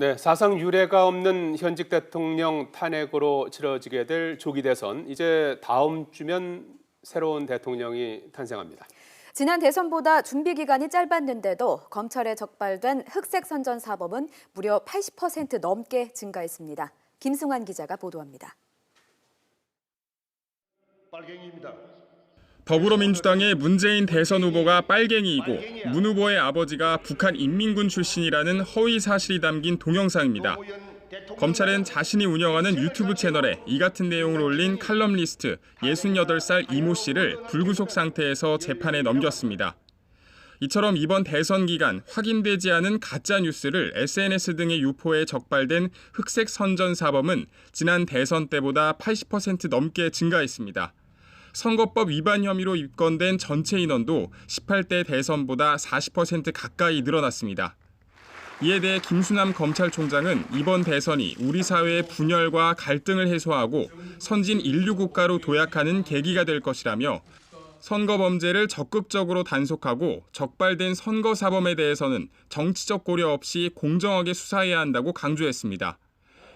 네, 사상 유례가 없는 현직 대통령 탄핵으로 치러지게 될 조기 대선. 이제 다음 주면 새로운 대통령이 탄생합니다. 지난 대선보다 준비 기간이 짧았는데도 검찰에 적발된 흑색 선전 사범은 무려 80% 넘게 증가했습니다. 김승환 기자가 보도합니다. 빨갱이입니다. 더불어민주당의 문재인 대선 후보가 빨갱이이고 문 후보의 아버지가 북한 인민군 출신이라는 허위 사실이 담긴 동영상입니다. 검찰은 자신이 운영하는 유튜브 채널에 이 같은 내용을 올린 칼럼니스트 68살 이모 씨를 불구속 상태에서 재판에 넘겼습니다. 이처럼 이번 대선 기간 확인되지 않은 가짜 뉴스를 SNS 등의 유포에 적발된 흑색 선전 사범은 지난 대선 때보다 80% 넘게 증가했습니다. 선거법 위반 혐의로 입건된 전체 인원도 18대 대선보다 40% 가까이 늘어났습니다. 이에 대해 김수남 검찰총장은 이번 대선이 우리 사회의 분열과 갈등을 해소하고 선진 인류 국가로 도약하는 계기가 될 것이라며 선거 범죄를 적극적으로 단속하고 적발된 선거 사범에 대해서는 정치적 고려 없이 공정하게 수사해야 한다고 강조했습니다.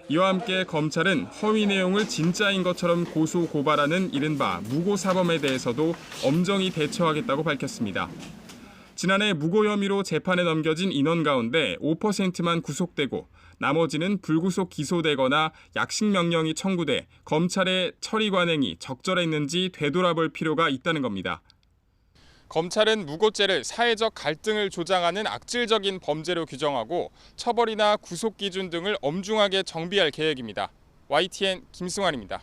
이와 함께 검찰은 허위 내용을 진짜인 것처럼 고소 고발하는 이른바 무고 사범에 대해서도 엄정히 대처하겠다고 밝혔습니다. 지난해 무고 혐의로 재판에 넘겨진 인원 가운데 5%만 구속되고 나머지는 불구속 기소되거나 약식 명령이 청구돼 검찰의 처리 관행이 적절했는지 되돌아볼 필요가 있다는 겁니다. 검찰은 무고죄를 사회적 갈등을 조장하는 악질적인 범죄로 규정하고 처벌이나 구속 기준 등을 엄중하게 정비할 계획입니다. YTN 김승환입니다.